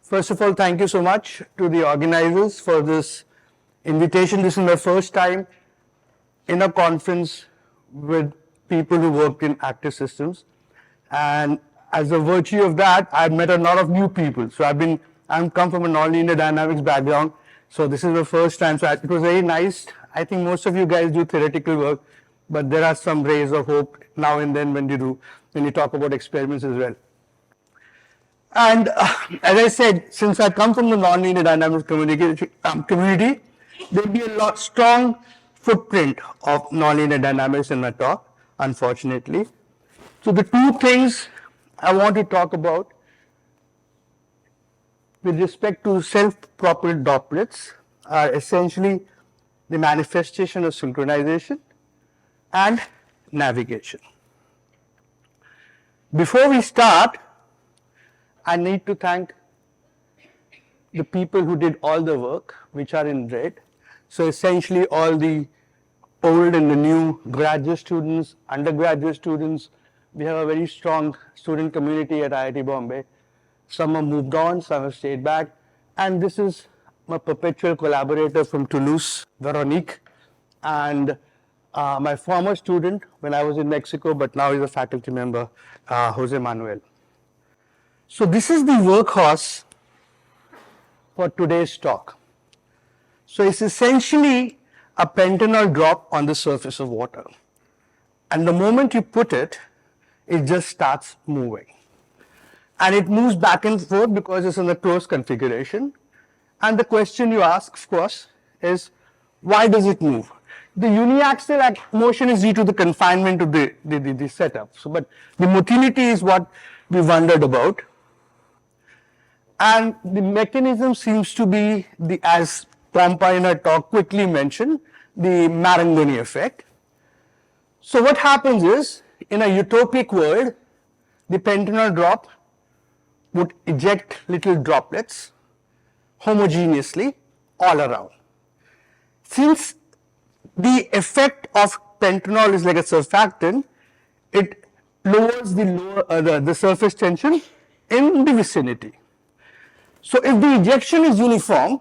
First of all, thank you so much to the organizers for this invitation. This is my first time in a conference with people who work in active systems. And as a virtue of that, I've met a lot of new people. So I'm come from a non-linear dynamics background. So this is the first time. So it was very nice. I think most of you guys do theoretical work, but there are some rays of hope now and then when you talk about experiments as well. And as I said, since I come from the non-linear dynamics community, there'll be a strong footprint of non-linear dynamics in my talk, unfortunately. So the two things I want to talk about with respect to self-propelled droplets are essentially the manifestation of synchronization and navigation. Before we start, I need to thank the people who did all the work, which are in red. So essentially all the old and the new graduate students, undergraduate students. We have a very strong student community at IIT Bombay. Some have moved on, some have stayed back. And this is my perpetual collaborator from Toulouse, Veronique, and my former student when I was in Mexico, but now he's a faculty member, Jose Manuel. So this is the workhorse for today's talk. So it's essentially a pentanol drop on the surface of water. And the moment you put it, it just starts moving. And it moves back and forth because it's in a closed configuration. And the question you ask, of course, is why does it move? The uniaxial motion is due to the confinement of the setup. So, but the motility is what we wondered about. And the mechanism seems to be, as Pompa in her talk quickly mentioned, the Marangoni effect. So what happens is, in a utopic world, the pentanol drop would eject little droplets homogeneously all around. Since the effect of pentanol is like a surfactant, it lowers the surface tension in the vicinity. So if the ejection is uniform,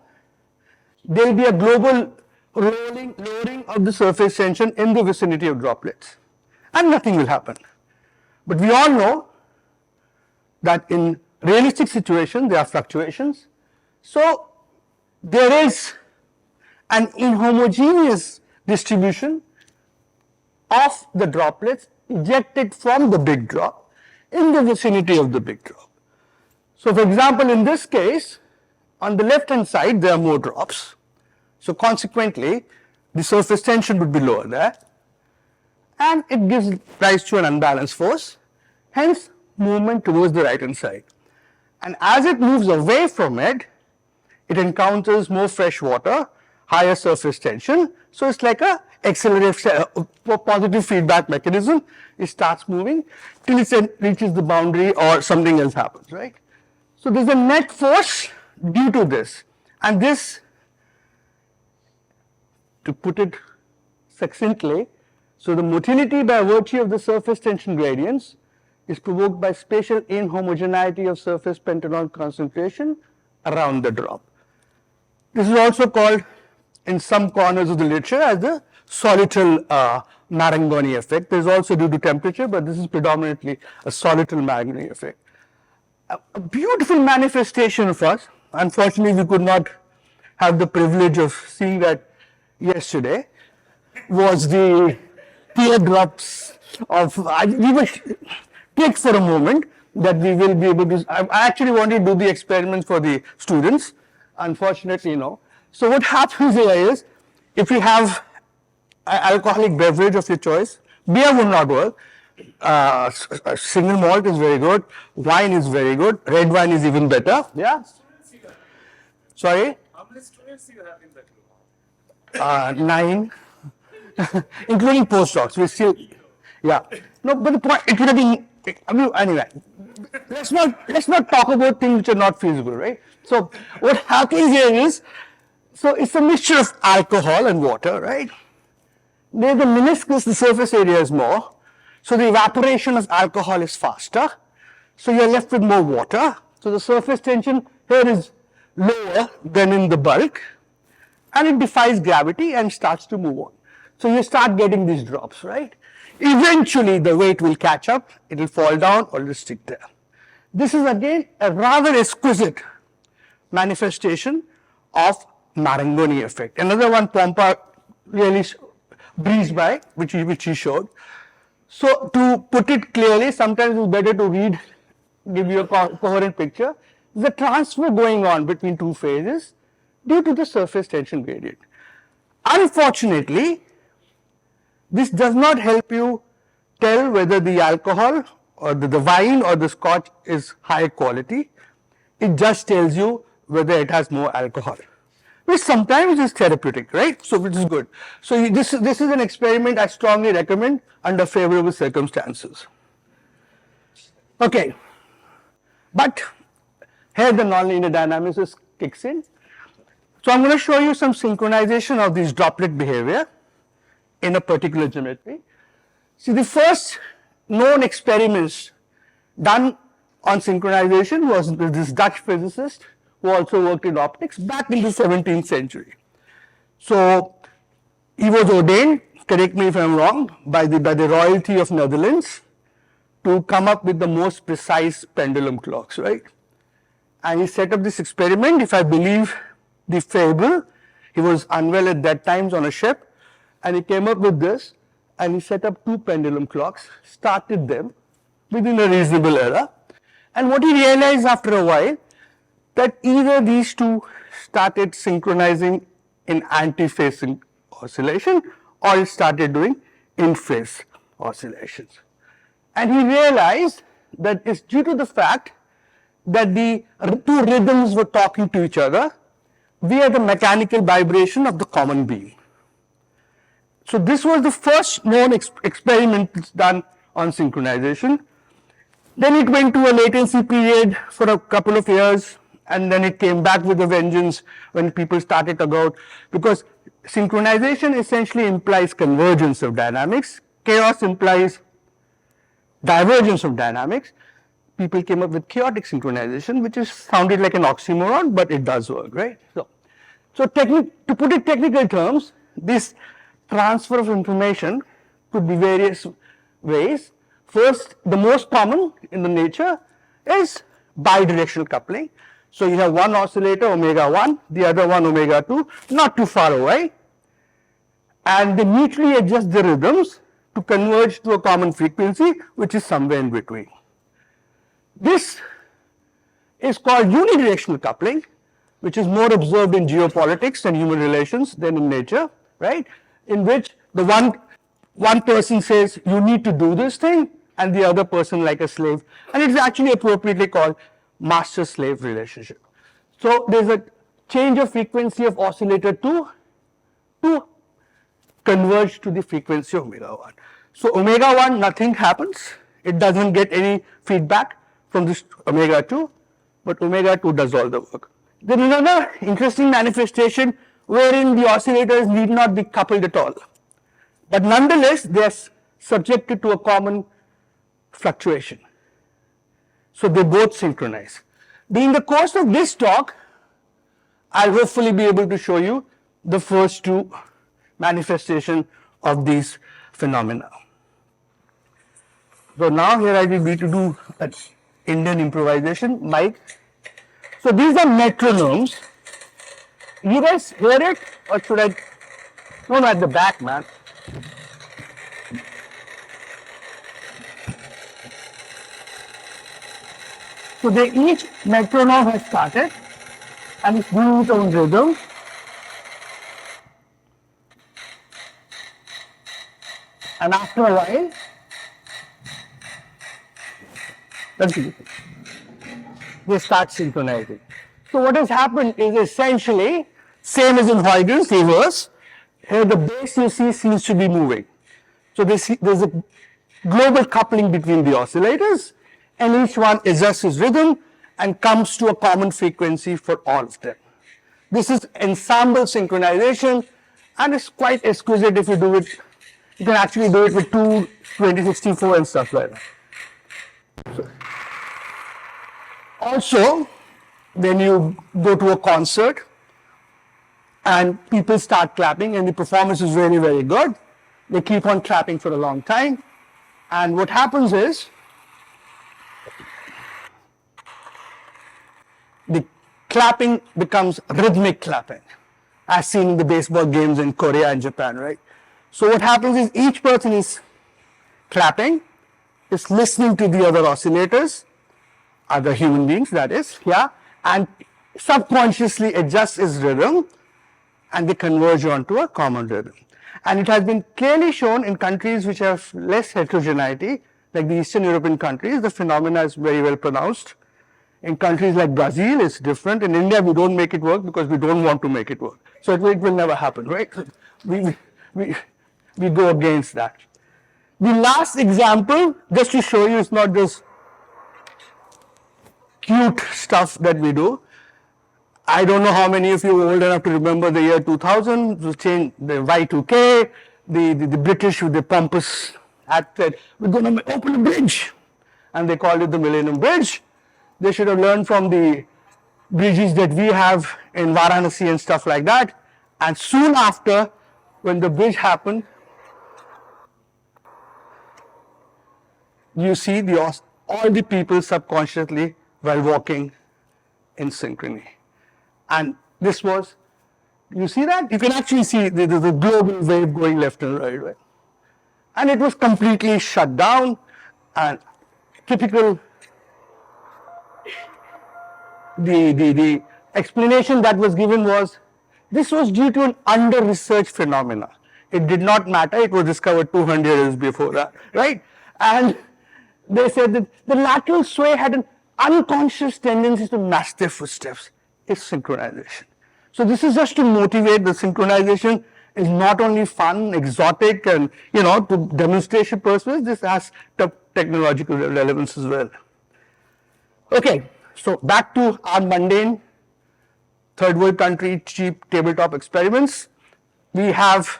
there will be a global lowering of the surface tension in the vicinity of droplets, and nothing will happen. But we all know that in realistic situations there are fluctuations. So there is an inhomogeneous distribution of the droplets ejected from the big drop in the vicinity of the big drop. So for example, in this case, on the left hand side there are more drops. So consequently, the surface tension would be lower there, and it gives rise to an unbalanced force, hence movement towards the right hand side. And as it moves away from it, it encounters more fresh water, higher surface tension. So it's like a accelerative positive feedback mechanism. It starts moving till it reaches the boundary or something else happens, right? So there's a net force due to this, and this, to put it succinctly, so the motility by virtue of the surface tension gradients is provoked by spatial inhomogeneity of surface pentanol concentration around the drop. This is also called in some corners of the literature as the solital Marangoni effect. There is also due to temperature, but this is predominantly a solital Marangoni effect. A beautiful manifestation of us. Unfortunately, we could not have the privilege of seeing that yesterday. Was the teardrops of, we were clicked for a moment that we will be able to, I actually wanted to do the experiments for the students. Unfortunately, no. So what happens here is, if you have an alcoholic beverage of your choice, beer will not work. Single malt is very good, wine is very good, red wine is even better. Yeah? Sorry? How many students you have in that group? 9, including postdocs. We still, yeah. No, but the point, it would have been, anyway, let's not talk about things which are not feasible, right? So what happens here is, so it's a mixture of alcohol and water, right? There the meniscus, the surface area is more. So the evaporation of alcohol is faster. So you're left with more water. So the surface tension here is lower than in the bulk, and it defies gravity and starts to move on. So you start getting these drops, right? Eventually the weight will catch up, it will fall down or it will stick there. This is again a rather exquisite manifestation of Marangoni effect. Another one Pompa really breezed by, which he showed. So to put it clearly, sometimes it's better to read, give you a coherent picture. The transfer going on between two phases due to the surface tension gradient. Unfortunately, this does not help you tell whether the alcohol or the wine or the scotch is high quality. It just tells you whether it has more alcohol, which sometimes is therapeutic, right? So which is good. So this is an experiment I strongly recommend under favorable circumstances. Okay, but here the nonlinear dynamics kicks in. So I'm going to show you some synchronization of this droplet behavior in a particular geometry. See, the first known experiments done on synchronization was this Dutch physicist who also worked in optics back in the 17th century. So he was ordained, correct me if I'm wrong, by the royalty of Netherlands to come up with the most precise pendulum clocks, right? And he set up this experiment, if I believe the fable. He was unwell at that time on a ship, and he came up with this, and he set up two pendulum clocks, started them within a reasonable era. And what he realized after a while, that either these two started synchronizing in anti-phase oscillation, or it started doing in-phase oscillations. And he realized that it's due to the fact that the two rhythms were talking to each other via the mechanical vibration of the common beam. So this was the first known experiment done on synchronization. Then it went to a latency period for a couple of years, and then it came back with a vengeance when people started to go, because synchronization essentially implies convergence of dynamics, chaos implies divergence of dynamics. People came up with chaotic synchronization, which is sounded like an oxymoron, but it does work, right? So to put it technical terms, this transfer of information could be various ways. First, the most common in the nature is bidirectional coupling. So you have one oscillator, omega 1, the other one, omega 2, not too far away, and they mutually adjust the rhythms to converge to a common frequency, which is somewhere in between. This is called unidirectional coupling, which is more observed in geopolitics and human relations than in nature, right? In which the one person says, you need to do this thing, and the other person like a slave. And it's actually appropriately called master-slave relationship. So there's a change of frequency of oscillator 2 to converge to the frequency of omega 1. So omega 1, nothing happens. It doesn't get any feedback from this omega 2, but omega 2 does all the work. Then another interesting manifestation wherein the oscillators need not be coupled at all, but nonetheless they are subjected to a common fluctuation. So they both synchronize. During the course of this talk, I'll hopefully be able to show you the first two manifestations of these phenomena. So now here I will be to do an Indian improvisation. Mike. So these are metronomes. You guys hear it, or should I? No, at the back, man. So they each metronome has started, and it's doing its own rhythm. And after a while, they start synchronizing. So what has happened is essentially same as in Huygens reverse. Here the bass you see seems to be moving. So there's a global coupling between the oscillators, and each one adjusts its rhythm and comes to a common frequency for all of them. This is ensemble synchronization, and it's quite exquisite if you do it. You can actually do it with 2064 and stuff like that. So, also, when you go to a concert and people start clapping and the performance is very, very good. They keep on clapping for a long time. And what happens is the clapping becomes rhythmic clapping, as seen in the baseball games in Korea and Japan, right? So what happens is each person is clapping, is listening to the other oscillators, other human beings, that is, yeah, and subconsciously adjusts its rhythm and they converge onto a common rhythm. And it has been clearly shown in countries which have less heterogeneity, like the Eastern European countries, the phenomena is very well pronounced. In countries like Brazil, it's different. In India, we don't make it work because we don't want to make it work. So it will never happen, right? We, we, we go against that. The last example, just to show you, it's not just cute stuff that we do. I don't know how many of you are old enough to remember the year 2000, the change, the Y2K, the British with the pompous act said, we're going to open a bridge. And they called it the Millennium Bridge. They should have learned from the bridges that we have in Varanasi and stuff like that. And soon after, when the bridge happened, you see all the people subconsciously while walking in synchrony. And this was, you see that? You can actually see the global wave going left and right. And it was completely shut down, and typical, the explanation that was given was, this was due to an under-researched phenomena. It did not matter, it was discovered 200 years before that, right? And they said that the lateral sway had an unconscious tendency to match their footsteps. It's synchronization. So this is just to motivate. The synchronization is not only fun, exotic, and to demonstration purposes, this has technological relevance as well. Okay, so back to our mundane third world country cheap tabletop experiments. We have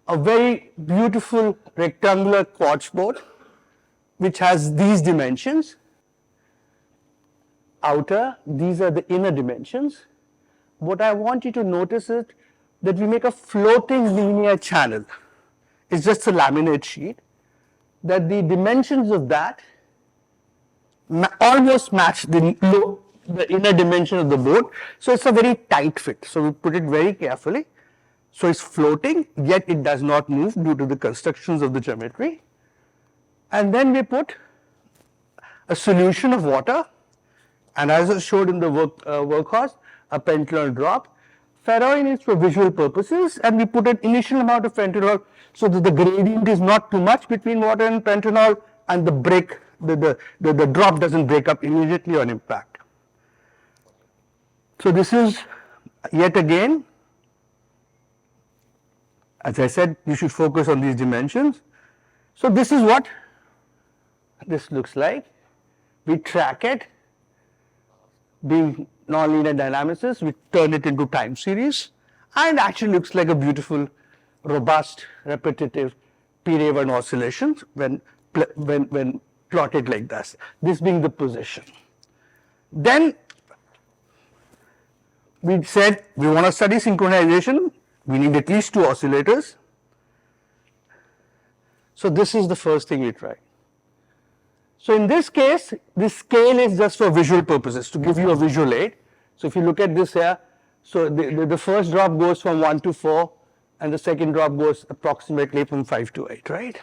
a very beautiful rectangular quartz board which has these dimensions. Outer, these are the inner dimensions. What I want you to notice is that we make a floating linear channel. It's just a laminate sheet, that the dimensions of that almost match the inner dimension of the board. So it's a very tight fit. So we put it very carefully. So it's floating, yet it does not move due to the constructions of the geometry. And then we put a solution of water, and as I showed in the workhorse, a pentanol drop. Ferroin is for visual purposes, and we put an initial amount of pentanol so that the gradient is not too much between water and pentanol, and the drop doesn't break up immediately on impact. So this is, yet again, as I said, you should focus on these dimensions. So this is what this looks like. We track it. Being nonlinear dynamicists, we turn it into time series, and actually looks like a beautiful, robust, repetitive P-Raven oscillation when plotted like this. This being the position. Then we said we want to study synchronization. We need at least two oscillators. So this is the first thing we tried. So in this case, this scale is just for visual purposes, to give you a visual aid. So if you look at this here, so the first drop goes from 1 to 4, and the second drop goes approximately from 5 to 8, right?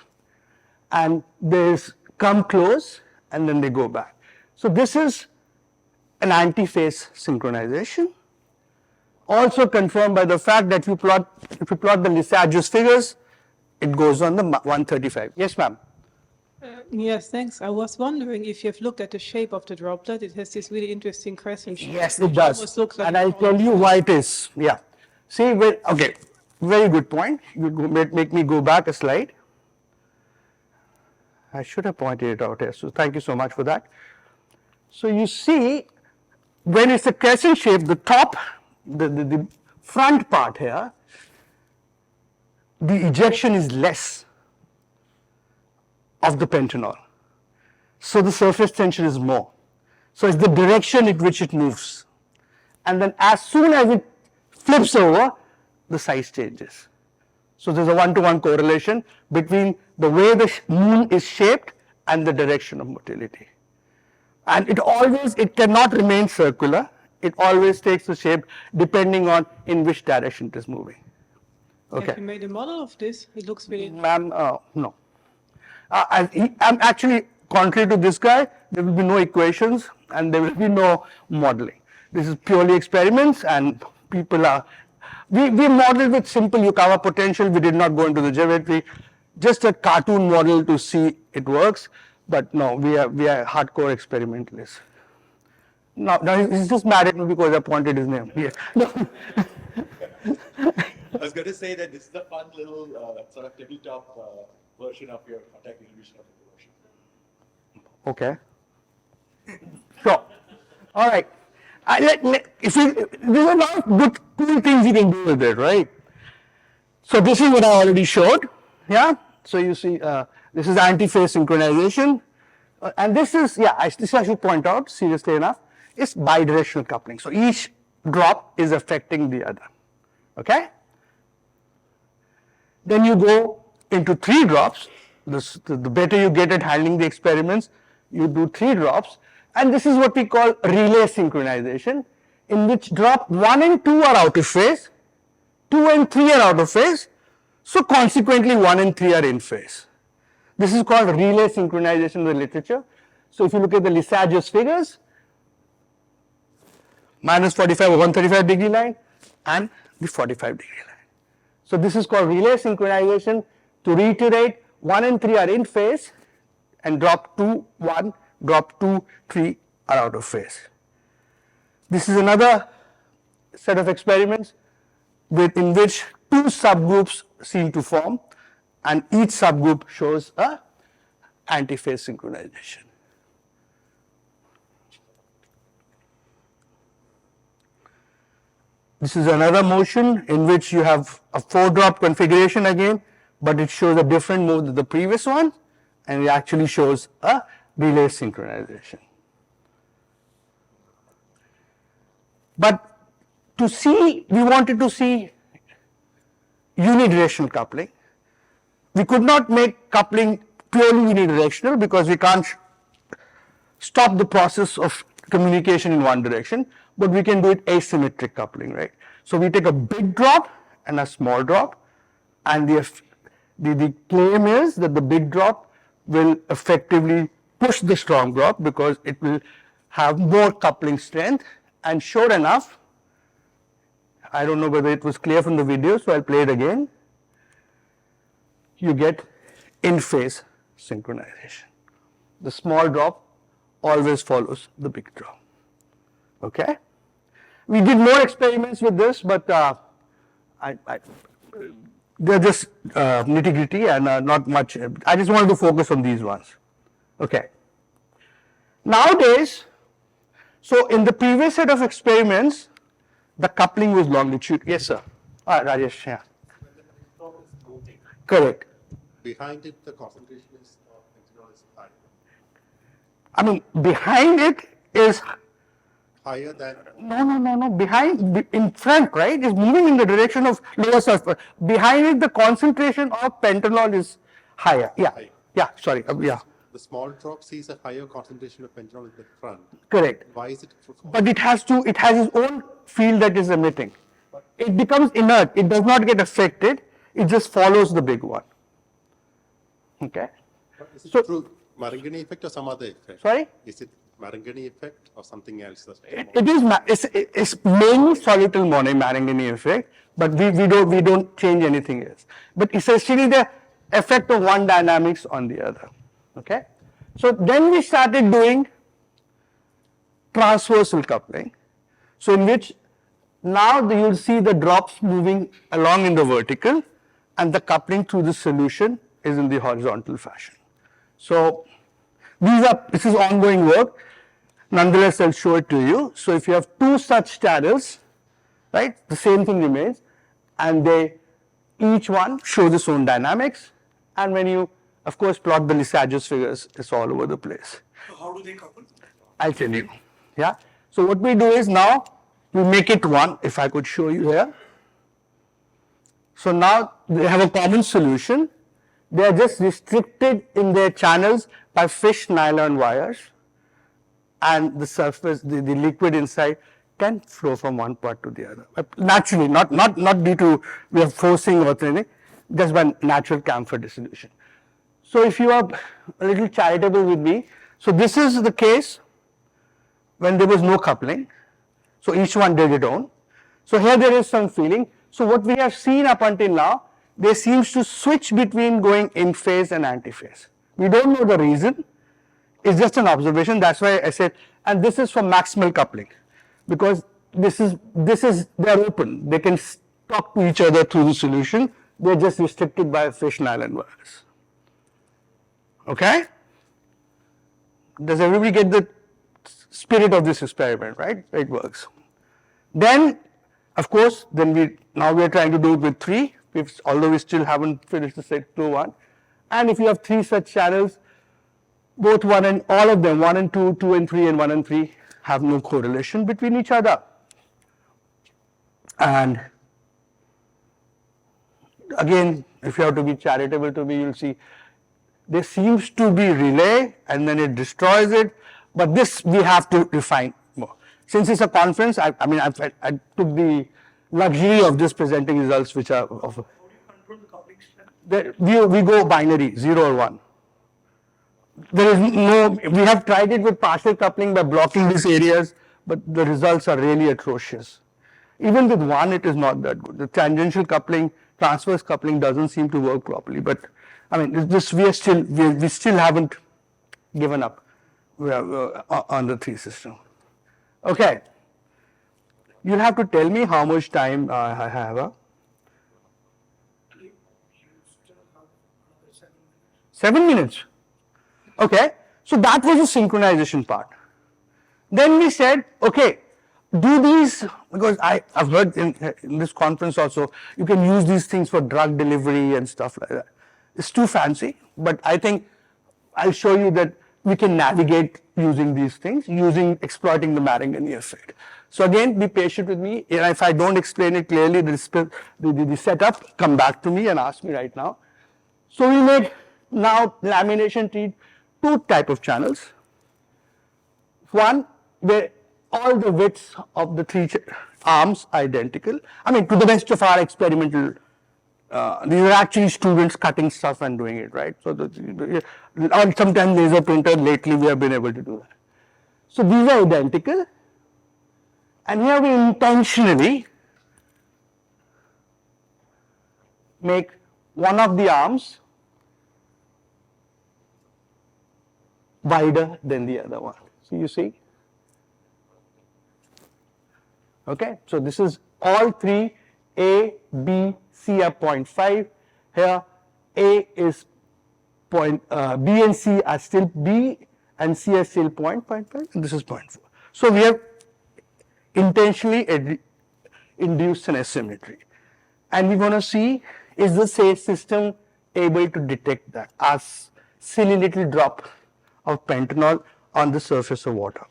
And there's come close, and then they go back. So this is an anti-phase synchronization. Also confirmed by the fact that if you plot the Lissajous figures, it goes on the 135. Yes, ma'am. Yes, thanks. I was wondering if you've looked at the shape of the droplet. It has this really interesting crescent shape. Yes, it does. Looks like and I'll tell you why it is. Yeah. See, okay, very good point. You make me go back a slide. I should have pointed it out here. So thank you so much for that. So you see, when it's a crescent shape, the top, the front part here, the ejection is less of the pentanol. So the surface tension is more. So it's the direction in which it moves. And then as soon as it flips over, the size changes. So there's a one-to-one correlation between the way the moon is shaped and the direction of motility. And it cannot remain circular. It always takes the shape depending on in which direction it is moving. Have Okay. you made a model of this? It looks really. Ma'am, no. I'm actually, contrary to this guy, there will be no equations and there will be no modeling. This is purely experiments, and people are, we modeled with simple Yukawa potential. We did not go into the geometry, just a cartoon model to see it works. But no, we are hardcore experimentalists. Now he's just mad at me because I pointed his name. Yeah. No. I was going to say that this is a fun little sort of tabletop version of your attack illusion of evolution. Okay. Sure. All right. There's a lot of good, cool things you can do with it, right? So this is what I already showed. Yeah. So you see, this is anti-phase synchronization, and this is, this I should point out seriously enough, is bidirectional coupling. So each drop is affecting the other. Okay. Then you go into 3 drops. The better you get at handling the experiments, you do 3 drops. And this is what we call relay synchronization, in which drop 1 and 2 are out of phase, 2 and 3 are out of phase, so consequently 1 and 3 are in phase. This is called relay synchronization in the literature. So if you look at the Lissajous figures, minus 45 or 135 degree line and the 45 degree line. So this is called relay synchronization. To reiterate, 1 and 3 are in phase, and drop 2, 1, drop 2, 3 are out of phase. This is another set of experiments in which 2 subgroups seem to form, and each subgroup shows a anti-phase synchronization. This is another motion in which you have a 4-drop configuration again, but it shows a different move than the previous one, and it actually shows a relay synchronization. But we wanted to see unidirectional coupling. We could not make coupling purely unidirectional because we can't stop the process of communication in one direction, but we can do it asymmetric coupling, right? So we take a big drop and a small drop, and the claim is that the big drop will effectively push the strong drop because it will have more coupling strength, and sure enough, I don't know whether it was clear from the video, so I'll play it again. You get in-phase synchronization. The small drop always follows the big drop. Okay? We did more experiments with this, but they're just nitty-gritty and not much. I just wanted to focus on these ones. Okay. Nowadays, so in the previous set of experiments, the coupling was longitude. Yes, sir. Rajesh, yeah. When the electron is moving, Correct. behind it the concentration is high. I mean, behind it is Higher than no. Behind, in front, right? Is moving in the direction of lower sulfur. Behind it, the concentration of pentanol is higher. Yeah. High. Yeah. Sorry. Yeah. the small drop sees a higher concentration of pentanol in the front. Correct. Why is it? But it has its own field that is emitting. It becomes inert. It does not get affected. It just follows the big one. Okay. Is it So- through Marangoni effect or some other effect? Sorry? Is it Marangoni effect or something else? It's mainly solitary Marangoni effect, but we don't change anything else. But essentially the effect of one dynamics on the other. Okay. So then we started doing transversal coupling. So in which now you'll see the drops moving along in the vertical, and the coupling through the solution is in the horizontal fashion. So this is ongoing work. Nonetheless, I'll show it to you. So if you have two such channels, right, the same thing remains, and each one shows its own dynamics. And when you, of course, plot the Lissajous figures, it's all over the place. So how do they couple? I'll tell you. Yeah. So what we do is now we make it one. If I could show you here. So now they have a common solution. They are just restricted in their channels by fish nylon wires, and the surface, the liquid inside can flow from one part to the other. Naturally, not due to we are forcing or anything, just by natural camphor dissolution. So if you are a little charitable with me, so this is the case when there was no coupling. So each one did its own. So here there is some feeling. So what we have seen up until now, there seems to switch between going in phase and anti-phase. We don't know the reason. It's just an observation. That's why I said, and this is for maximal coupling, because this is they're open. They can talk to each other through the solution. They're just restricted by fish nylon wires. Okay? Does everybody get the spirit of this experiment, right? It works. Then, of course, now we are trying to do it with 3, although we still haven't finished the set 2-1. And if you have 3 such channels, both 1 and all of them, 1 and 2, 2 and 3, and 1 and 3 have no correlation between each other. And again, if you have to be charitable to me, you'll see there seems to be relay and then it destroys it, but this we have to refine more. Since it's a conference, I took the luxury of just presenting results which are of. How do you control the coupling? We go binary, 0 or 1. There is no, we have tried it with partial coupling by blocking these areas, but the results are really atrocious. Even with 1, it is not that good. The tangential coupling, transverse coupling doesn't seem to work properly. But I mean, this we still haven't given up on the 3 system. Okay, you'll have to tell me how much time I have. You still have another 7 minutes. 7 minutes. Okay, so that was the synchronization part. Then we said, okay, do these, because I've heard in this conference also, you can use these things for drug delivery and stuff like that. It's too fancy, but I think I'll show you that we can navigate using these things, exploiting the Marangoni effect. So again, be patient with me. If I don't explain it clearly, the setup, come back to me and ask me right now. So we made now lamination treat 2 type of channels. One where all the widths of the 3 arms are identical. I mean, to the best of our experimental, these are actually students cutting stuff and doing it, right? So, or sometimes laser printer, lately we have been able to do that. So these are identical. And here we intentionally make one of the arms wider than the other one. So you see? Okay, so this is all 3, A, B, C are 0.5. Here A is B and C are still B and C are still 0.5 and this is 0.4. So we have intentionally induced an asymmetry. And we want to see, is the system able to detect that as silly little drop of pentanol on the surface of water.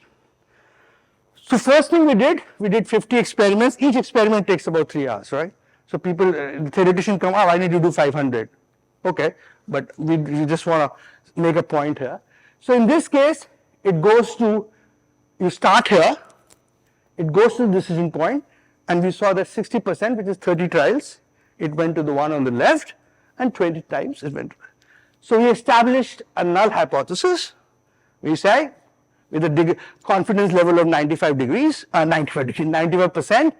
So first thing we did 50 experiments. Each experiment takes about 3 hours, right? So people, the theoretician come, I need to do 500. Okay, but we just want to make a point here. So in this case, it goes to, you start here, it goes to the decision point, and we saw that 60%, which is 30 trials, it went to the one on the left, and 20 times it went to. So we established a null hypothesis. We say, with a confidence level of 95%,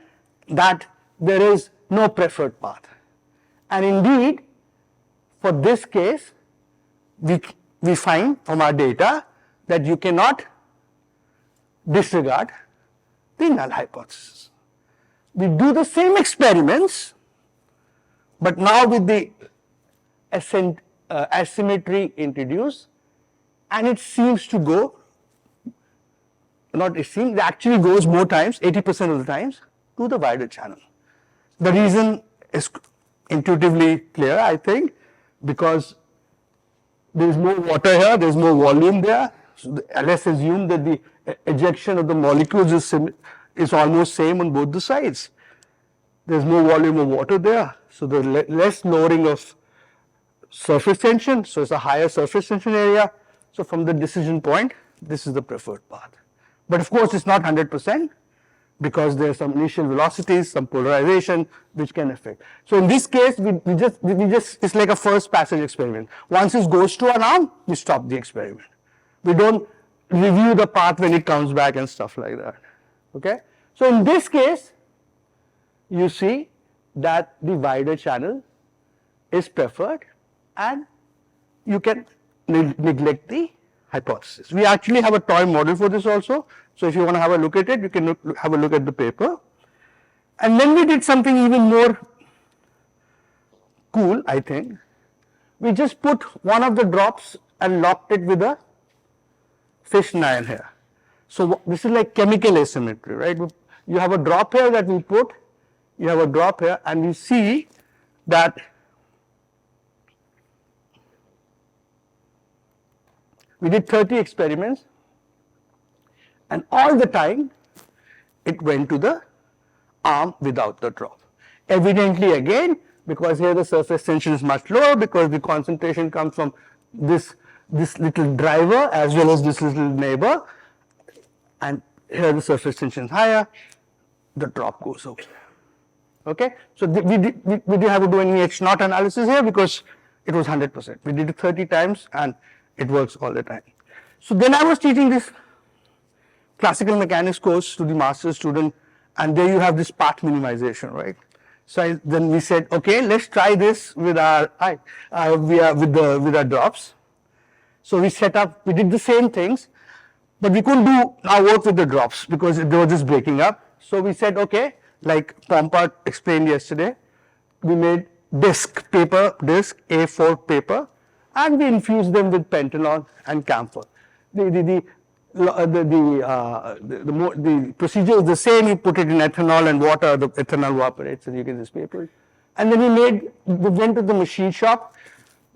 that there is no preferred path. And indeed, for this case, we find from our data that you cannot disregard the null hypothesis. We do the same experiments, but now with the asymmetry introduced, and it seems to go, it actually goes more times, 80% of the times, to the wider channel. The reason is intuitively clear, I think, because there is more water here, there is more volume there. So let's assume that the ejection of the molecules is almost same on both the sides. There's no volume of water there, so the less lowering of surface tension, so it's a higher surface tension area. So from the decision point, this is the preferred path. But of course, it's not 100% because there are some initial velocities, some polarization, which can affect. So in this case, we just it's like a first passage experiment. Once it goes to an arm, we stop the experiment. We don't review the path when it comes back and stuff like that. Okay. So in this case, you see that the wider channel is preferred, and you can neglect the hypothesis. We actually have a toy model for this also. So if you want to have a look at it, you can have a look at the paper. And then we did something even more cool, I think. We just put one of the drops and locked it with a fish iron here. So this is like chemical asymmetry, right? You have a drop here that we put, you have a drop here, and we see that we did 30 experiments, and all the time it went to the arm without the drop. Evidently again, because here the surface tension is much lower, because the concentration comes from this little driver as well as this little neighbor, and here the surface tension is higher, the drop goes away. Okay, so we didn't have to do any H naught analysis here because it was 100%. We did it 30 times and it works all the time. So then I was teaching this classical mechanics course to the master's student, and there you have this path minimization, right? So then we said, okay, let's try this with our with our drops. So we did the same things, but we couldn't do our work with the drops because they were just breaking up. So we said, okay, like Pompa explained yesterday, we made paper disc, A4 paper, and we infused them with pentanol and camphor. The procedure is the same. You put it in ethanol and water, the ethanol evaporates, and you get this paper. And then we went to the machine shop,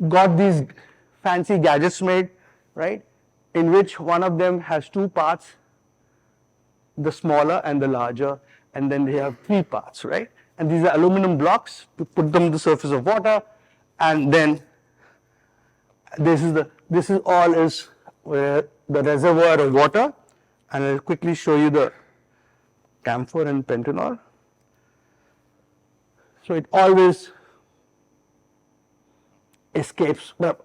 got these fancy gadgets made, right, in which one of them has two parts, the smaller and the larger, and then they have three parts, right? And these are aluminum blocks. We put them on the surface of water, and then this is all where the reservoir of water, and I'll quickly show you the camphor and pentanol. So it always escapes. Well,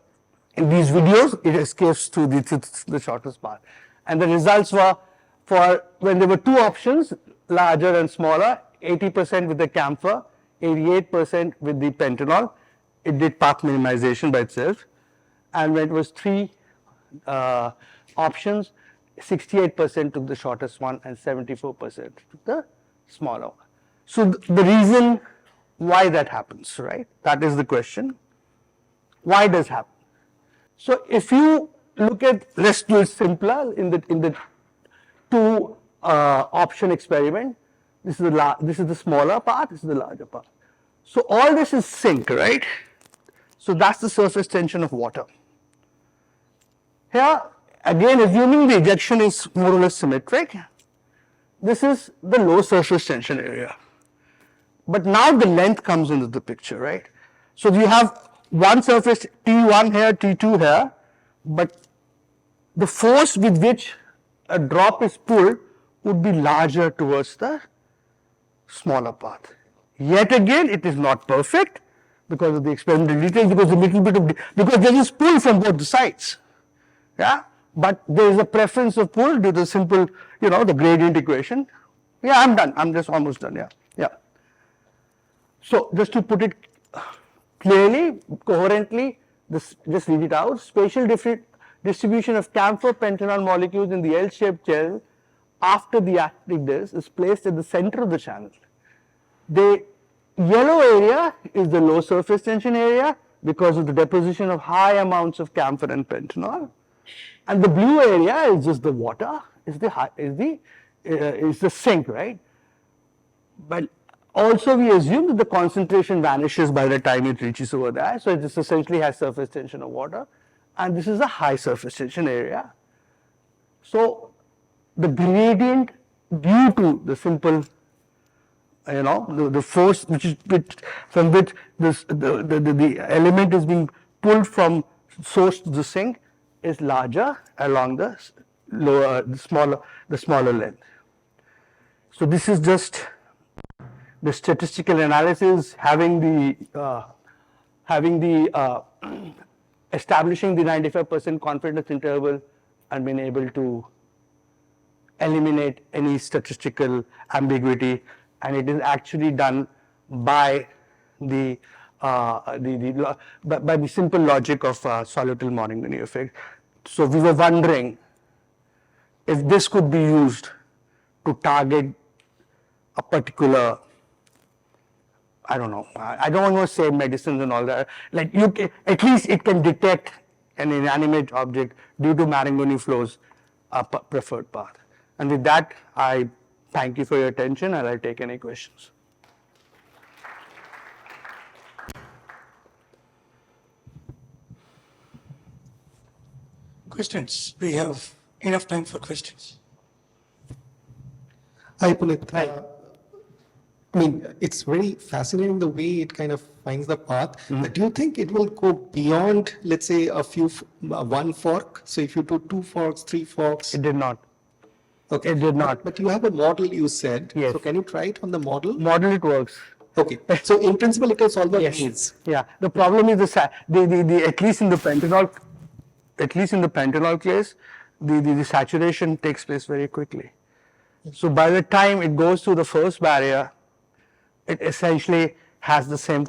in these videos, it escapes to the shortest path. And the results were, for when there were two options, larger and smaller, 80% with the camphor, 88% with the pentanol. It did path minimization by itself. And when it was three options, 68% took the shortest one and 74% took the smaller one. So the reason why that happens, right? That is the question. Why does happen? So if you look at, let's do it simpler in the two option experiment. This is the smaller part, this is the larger part. So all this is sink, right? So that's the surface tension of water. Here, again, assuming the ejection is more or less symmetric, this is the low surface tension area. But now the length comes into the picture, right? So you have one surface T1 here, T2 here, but the force with which a drop is pulled would be larger towards the smaller path. Yet again, it is not perfect because of the experimental details, because there is pull from both the sides. Yeah, but there is a preference of pull due to the simple, the gradient equation. Yeah, I'm done. I'm just almost done. Yeah. So just to put it clearly, coherently, just read it out. Spatial distribution of camphor pentanol molecules in the L-shaped gel after the active disc is placed at the center of the channel. The yellow area is the low surface tension area because of the deposition of high amounts of camphor and pentanol, and the blue area is just the water, is the sink, right? But also we assume that the concentration vanishes by the time it reaches over there, so it just essentially has surface tension of water, and this is a high surface tension area. So the gradient due to the simple, the force from which the element is being pulled from source to the sink is larger along the smaller length. So this is just the statistical analysis establishing the 95% confidence interval and being able to eliminate any statistical ambiguity, and it is actually done by the simple logic of solitary Marangoni effect. So we were wondering if this could be used to target a particular, I don't know, I don't want to say medicines and all that. Like at least it can detect an inanimate object due to Marangoni flows, a preferred path. And with that, I thank you for your attention, and I'll take any questions. Questions? We have enough time for questions. Hi, Punit. Hi. I mean, it's very fascinating the way it kind of finds the path. But do you think it will go beyond, let's say, one fork? So if you do 2 forks, 3 forks? It did not. Okay. It did not. But you have a model, you said. Yes. So can you try it on the model? Model, it works. Okay. So in principle, it can solve the Yes. maze. Yeah. The problem is at least in the pentanol case, the saturation takes place very quickly. So by the time it goes through the first barrier, it essentially has the same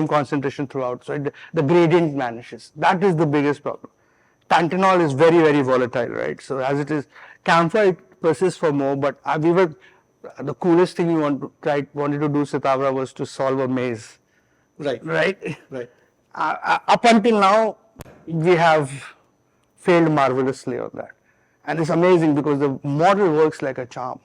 concentration throughout. So the gradient vanishes. That is the biggest problem. Pentanol is very, very volatile, right? So as it is, camphor, it persists for more, but the coolest thing we wanted to do, Sitavra, was to solve a maze. Right. Right? Right. Up until now, we have failed marvelously on that. And it's amazing because the model works like a charm.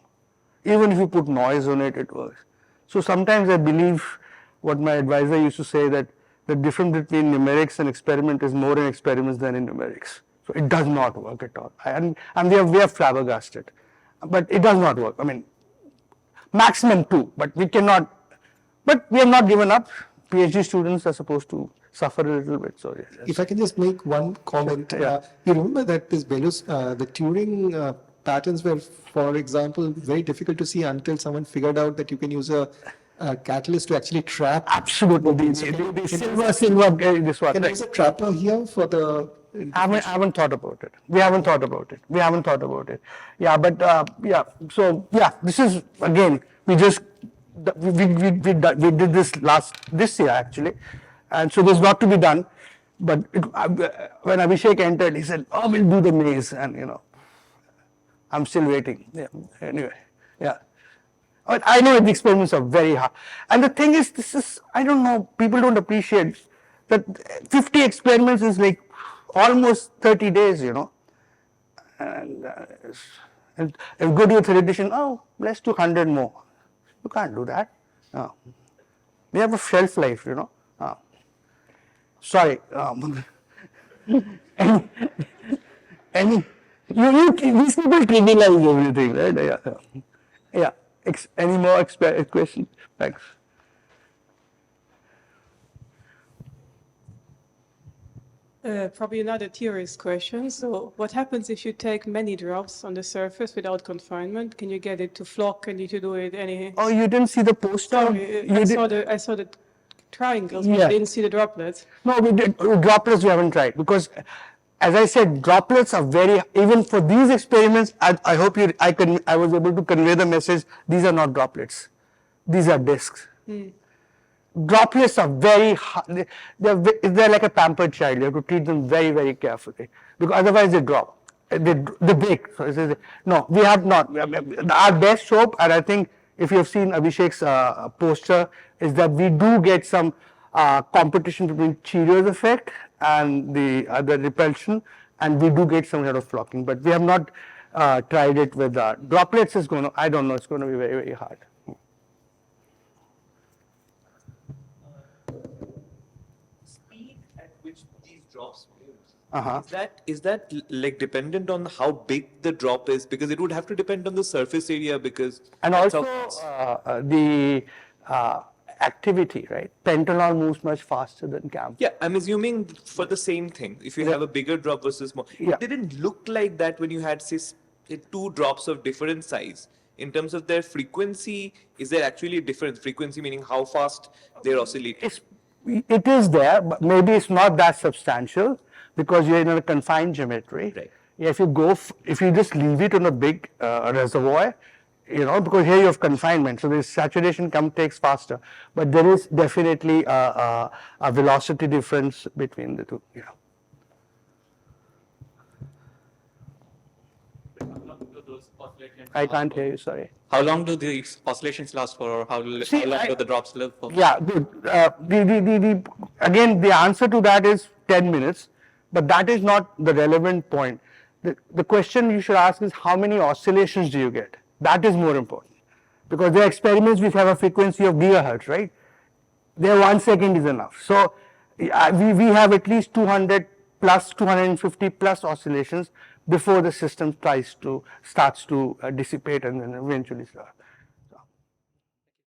Even if you put noise on it, it works. So sometimes I believe what my advisor used to say, that the difference between numerics and experiment is more in experiments than in numerics. So it does not work at all. And we are flabbergasted. But it does not work. I mean, maximum 2, but we cannot, but we have not given up. PhD students are supposed to suffer a little bit. So yes. If I can just make one comment. Yeah. You remember that the Turing patterns were, for example, very difficult to see until someone figured out that you can use a catalyst to actually trap. Absolutely. The silver, this one. Can I use a trapper here for the... I haven't thought about it. We haven't thought about it. Yeah, but So yeah, this is again. We did this year actually, and so there's lot to be done. But when Abhishek entered, he said, "Oh, we'll do the maze," and I'm still waiting. Yeah. Anyway, yeah. But I know the experiments are very hard, and the thing is, I don't know. People don't appreciate that 50 experiments is like almost 30 days, And if go to a theoretician, let's do 100 more. You can't do that. No. We have a shelf life, Sorry. These people trivialize everything, right? Yeah. Any more questions? Thanks. Probably another theorist question. So what happens if you take many drops on the surface without confinement? Can you get it to flock? Can you do it any? Oh, you didn't see the poster? Sorry, I saw the triangles, but Yeah. I didn't see the droplets. No, we did. Droplets we haven't tried because, as I said, droplets are even for these experiments, I hope I was able to convey the message, these are not droplets. These are discs. Droplets are very hard. They're like a pampered child. You have to treat them very, very carefully because otherwise they drop. They break. So no, we have not. Our best hope, and I think if you have seen Abhishek's poster, is that we do get some competition between Cheerio's effect and the other repulsion, and we do get some sort of flocking. But we have not tried it with droplets. I don't know. It's going to be very, very hard. Speed at which these drops move Is that like dependent on how big the drop is? Because it would have to depend on the surface area because And that's also the activity, right? Pentanol moves much faster than camphor. yeah, I'm assuming for the same thing. If you have a bigger drop versus more, Yeah. it didn't look like that when you had say two drops of different size. In terms of their frequency, is there actually a difference? Frequency meaning how fast they're oscillating. It is there, but maybe it's not that substantial because you're in a confined geometry. Right. Yeah, if you just leave it on a big reservoir, because here you have confinement, so the saturation takes faster. But there is definitely a velocity difference between the two. Yeah. I can't hear you. Sorry. How long do these oscillations last for, or how long do the drops live for? Yeah, good. Again, the answer to that is 10 minutes, but that is not the relevant point. The question you should ask is how many oscillations do you get? That is more important because there are experiments which have a frequency of gigahertz, right? There 1 second is enough. So we have at least 200 plus 250 plus oscillations before the system starts to dissipate and then eventually start.